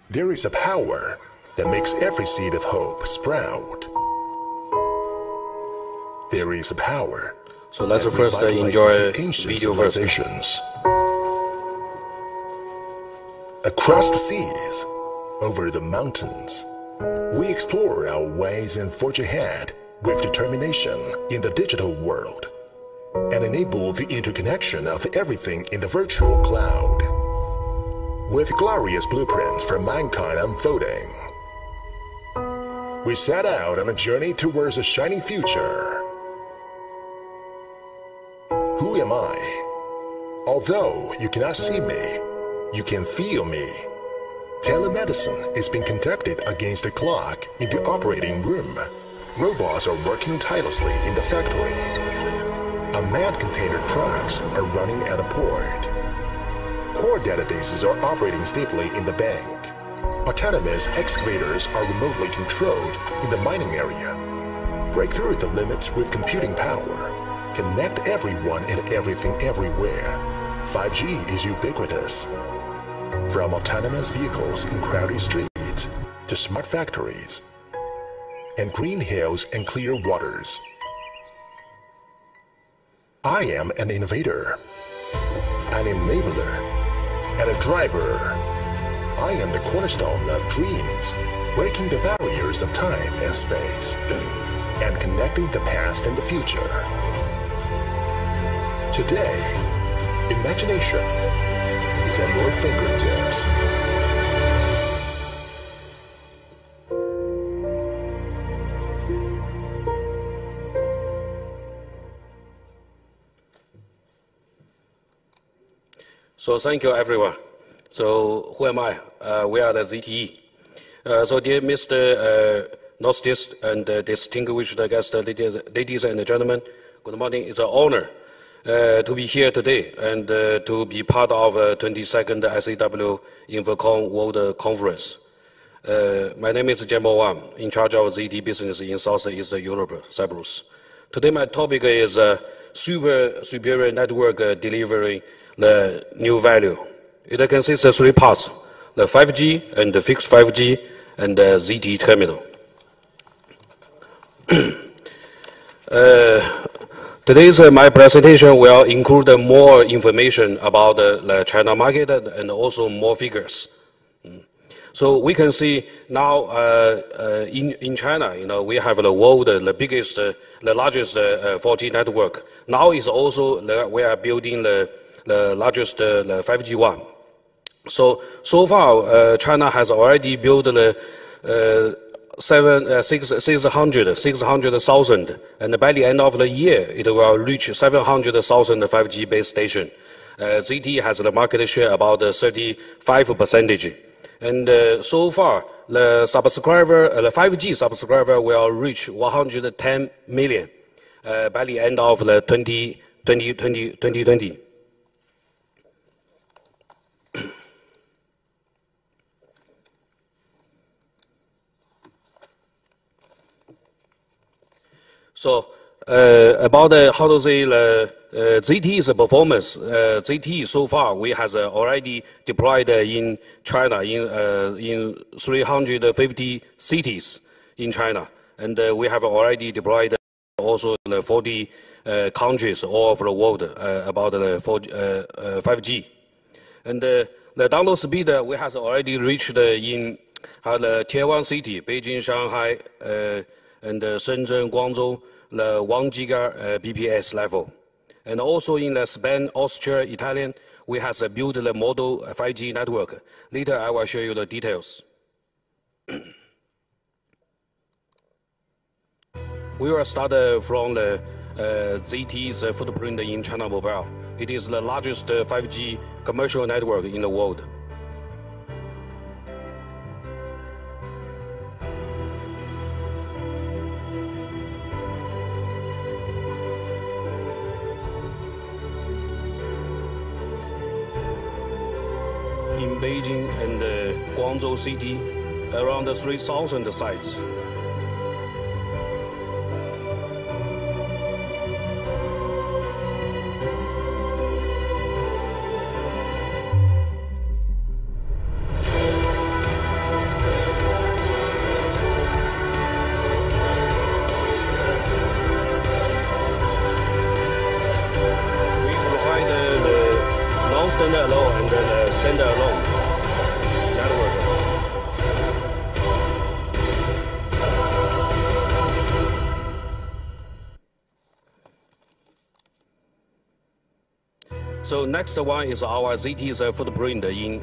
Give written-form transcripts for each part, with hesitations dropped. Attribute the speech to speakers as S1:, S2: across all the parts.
S1: There is a power that makes every seed of hope sprout. There is a power.
S2: So let's
S1: that
S2: first
S1: revitalizes
S2: enjoy
S1: the ancient
S2: video version.
S1: civilizations. Across the seas, over the mountains, we explore our ways and forge ahead with determination in the digital world and enable the interconnection of everything in the virtual cloud. With glorious blueprints for mankind unfolding, we set out on a journey towards a shining future. Who am I? Although you cannot see me, you can feel me. Telemedicine is being conducted against the clock in the operating room. Robots are working tirelessly in the factory. Unmanned container trucks are running at a port. Core databases are operating stably in the bank. Autonomous excavators are remotely controlled in the mining area. Break through the limits with computing power. Connect everyone and everything everywhere. 5G is ubiquitous. From autonomous vehicles in crowded streets to smart factories and green hills and clear waters. I am an innovator, an enabler, and a driver. I am the cornerstone of dreams, breaking the barriers of time and space, and connecting the past and the future. Today, imagination is at your fingertips.
S2: So thank you, everyone. So who am I? We are the ZTE. So dear Mr. Nostis and distinguished guests, ladies and gentlemen, good morning. It's an honor to be here today and to be part of 22nd ICW InfoCom World Conference. My name is JianBo Wang, in charge of ZT business in Southeast Europe, Cyprus. Today my topic is superior network delivering the new value. It consists of three parts: the 5G and the fixed 5G and the ZT terminal. Today's my presentation will include more information about the China market and also more figures. So we can see now in China, we have the world, the biggest, the largest 4G network. Now is also we are building the largest 5G one. So far, China has already built the 600,000, and by the end of the year, it will reach 700,000 5G base station. ZT has the market share about 35%. And so far, the 5G subscriber will reach 110 million by the end of the 2020. So about how to say ZTE's performance, ZTE so far we has already deployed in China in 350 cities in China, and we have already deployed also the 40 countries all over the world about the 5G, and the download speed we has already reached in the Tier 1 city, Beijing, Shanghai, and Shenzhen, Guangzhou, the 1 giga BPS level. And also in the Spain, Austria, Italian, we have built the model 5G network. Later I will show you the details. We will start from the ZTE's footprint in China Mobile. It is the largest 5G commercial network in the world. In Beijing and Guangzhou City, around 3,000 sites. So next one is our ZTE's footprint in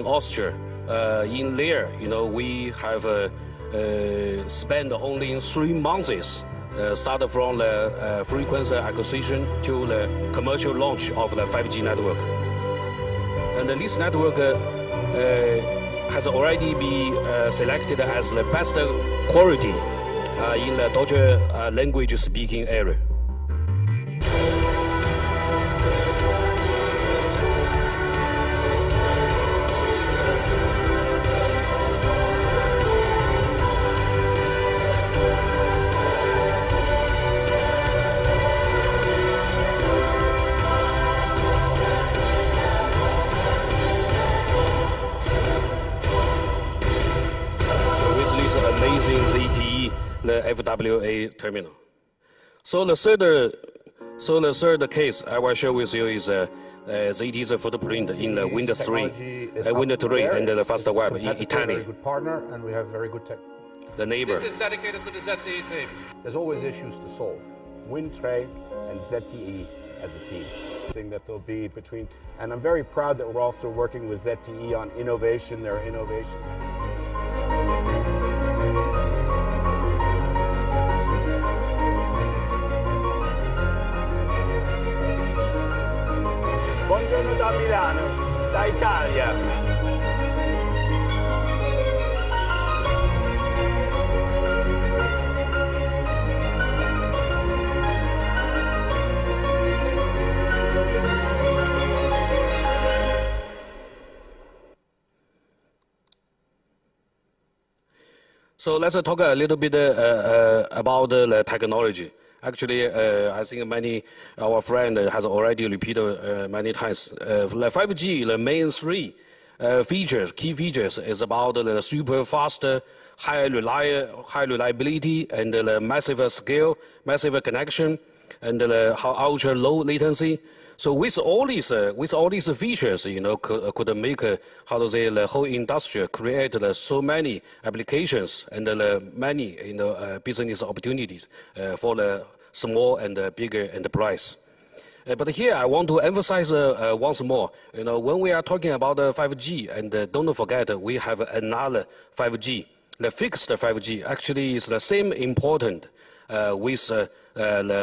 S2: Austria. In there, we have spent only 3 months. Started from the frequency acquisition to the commercial launch of the 5G network. And this network has already been selected as the best quality in the Dutch language speaking area. ZTE, the FWA terminal. So the third case I will share with you is ZTE's footprint in the Windows 3, Windows 3 and the fast web in Italy.
S3: Very good partner, and we have very good tech.
S2: The neighbor.
S4: This is dedicated to the ZTE team.
S3: There's always issues to solve. WinTray and ZTE as a team. That they'll be between, and I'm very proud that we're also working with ZTE on innovation, their innovation.
S5: Buongiorno da Milano, da Italia.
S2: So let's talk a little bit about the technology. Actually, I think many our friend has already repeated many times. The 5G, the main 3 key features is about the super fast, high reliability, and the massive scale, massive connection, and the ultra low latency. So with all these features, could make the whole industry create so many applications and many business opportunities for the small and bigger enterprise. But here I want to emphasize once more, when we are talking about 5G, and don't forget we have another 5G, the fixed 5G. Actually, is the same important with the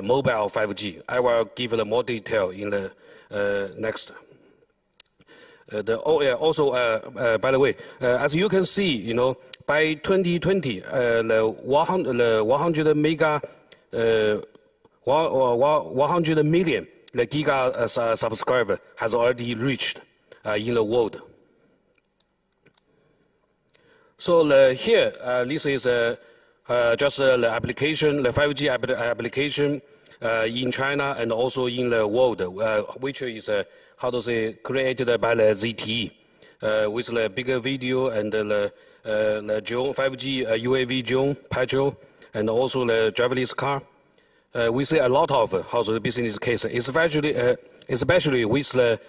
S2: mobile 5G. I will give more detail in the next. By the way, as you can see, by 2020, the 100 million the giga subscriber has already reached in the world. So here, this is just the application, the 5G application in China and also in the world, which is created by the ZTE with the bigger video and the drone 5G UAV drone, patrol, and also the driverless car. We see a lot of the business case, especially with the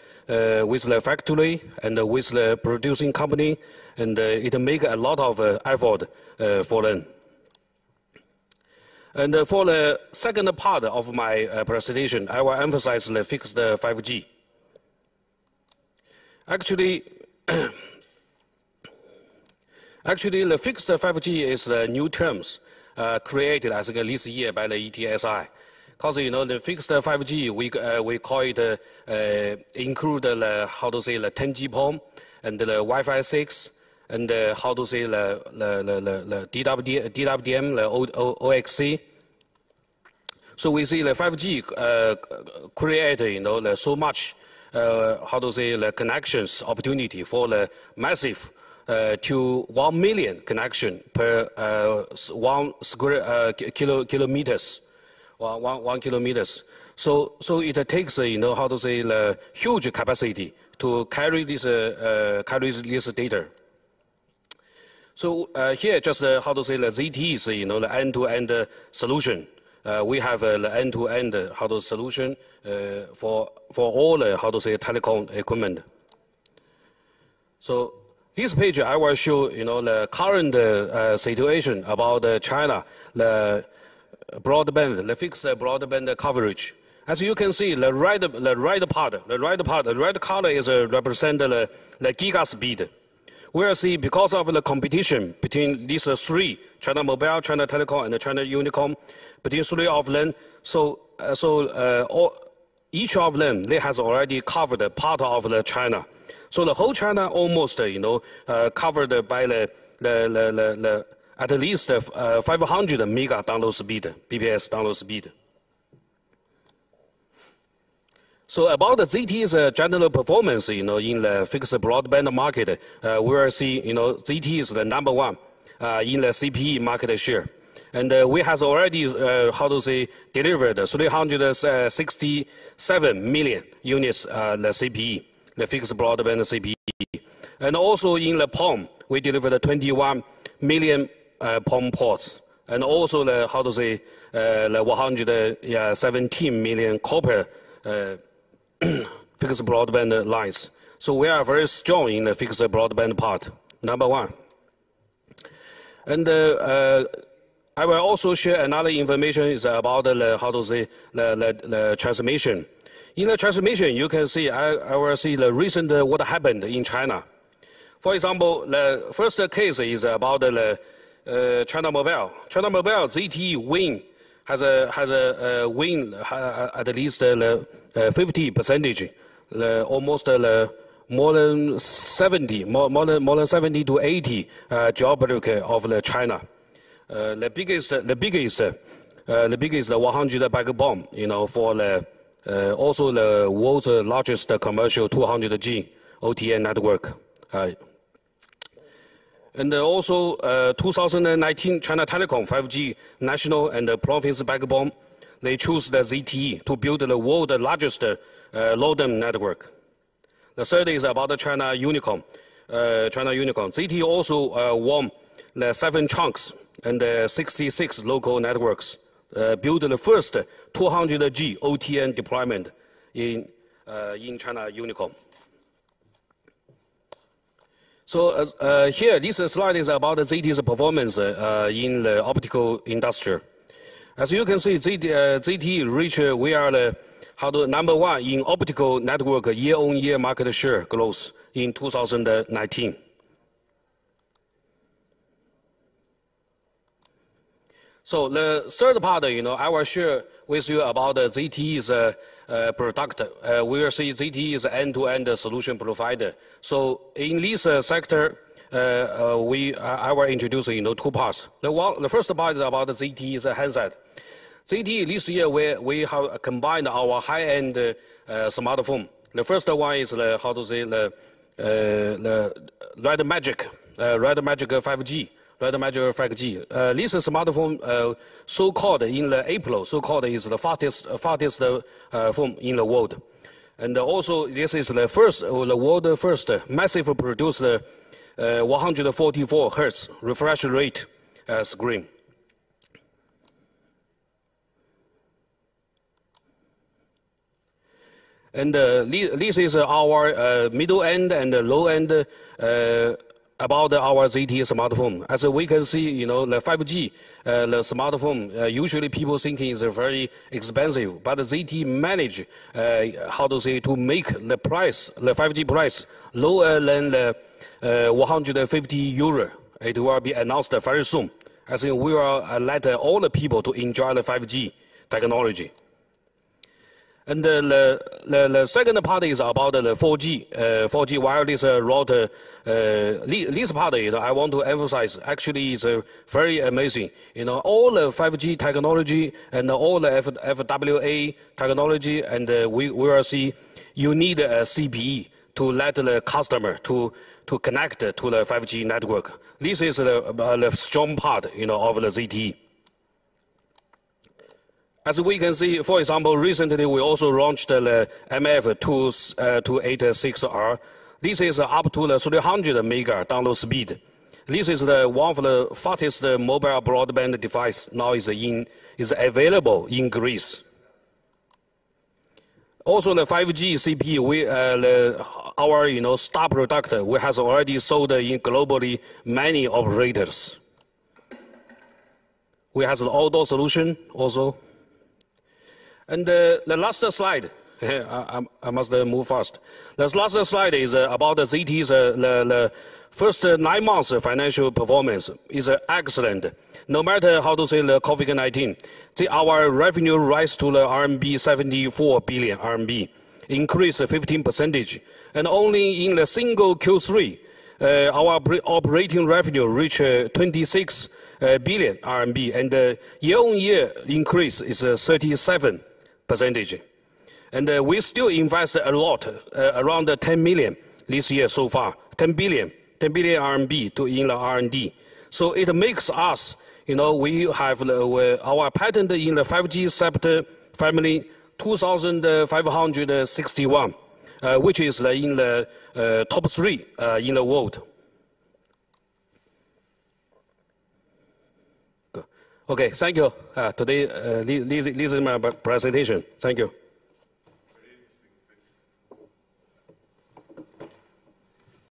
S2: factory and with the producing company, and it make a lot of effort for them. And for the second part of my presentation, I will emphasize the fixed 5G. Actually, the fixed 5G is new terms created, I think, this year by the ETSI. Because the fixed 5G, we call it include the the 10G PON and the Wi-Fi 6 and the DWDM, the OXC. So we see the 5G create so much the connections opportunity for the massive to 1 million connection per 1 square kilometers, 1 kilometers. So it takes the huge capacity to carry this data. So here just the ZTE's the end-to-end solution. We have the end-to-end solution for all the telecom equipment. So this page I will show the current situation about China, the broadband, the fixed broadband coverage. As you can see, the red color is represent the giga speed. We see because of the competition between these three, China Mobile, China Telecom, and China Unicom, between three of them, each of them, they has already covered part of the China. So the whole China almost, covered by the at least 500 mega download speed, BPS download speed. So about the ZTE's general performance, in the fixed broadband market, we will see, ZTE is the number one in the CPE market share. And we has already, delivered 367 million units, the CPE, the fixed broadband CPE. And also in the POM, we delivered 21 million POM ports. And also the, the 117 million copper fixed broadband lines. So we are very strong in the fixed broadband part, number one. And I will also share another information is about the transmission. In the transmission, you can see, I will see the recent what happened in China. For example, the first case is about the China Mobile. China Mobile ZTE win has a win at least 50%, almost more than 70, more than 70 to 80 jailbreak of the China. The biggest 100 backbone, for the also the world's largest commercial 200G OTN network. And also 2019 China Telecom 5G national and province backbone, they choose the ZTE to build the world's largest modem network. The third is about the China Unicom. ZTE also won the 7 chunks and 66 local networks, build the first 200G OTN deployment in China Unicom. So here, this slide is about ZTE's performance in the optical industry. As you can see, ZTE reached, we are the number one in optical network year-on-year market share growth in 2019. So the third part, I will share with you about ZTE's product. We will see ZTE is end-to-end solution provider. So in this sector, I will introduce two parts. The first part is about ZTE's handset. ZTE this year we have combined our high-end smartphone. The first one is the Red Magic 5G. Red Magic 5G. This smartphone, so-called in the April, so-called is the fastest phone in the world. And also, this is the world first massive produced 144 Hertz refresh rate screen. And this is our middle end and low end about our ZTE smartphone. As we can see, the 5G, the smartphone, usually people thinking is very expensive, but ZTE manage, to make the price, the 5G price, lower than the 150 euro. It will be announced very soon. I think we will let all the people to enjoy the 5G technology. And the second part is about the 4G wireless router. This part, I want to emphasize, actually is very amazing. All the 5G technology and all the FWA technology, and we will see you need a CPE to let the customer to connect to the 5G network. This is the strong part, of the ZTE. As we can see, for example, recently we also launched the MF286R. This is up to the 300 mega download speed. This is one of the fastest mobile broadband device now is available in Greece. Also, the 5G CPE, our star product, we has already sold in globally many operators. We have the outdoor solution also. And the last slide, I must move fast. The last slide is about the ZT's the first 9 months financial performance is excellent. No matter how to say the COVID-19, our revenue rise to the RMB 74 billion RMB, increase 15%, and only in the single Q3, our operating revenue reached 26 billion RMB, and the year-on-year increase is 37%. And we still invest a lot, around 10 million this year so far, 10 billion RMB in the R&D. So it makes us, we have our patent in the 5G sector family 2,561, which is in the top 3 in the world. Okay, thank you. Today, this is my presentation. Thank you.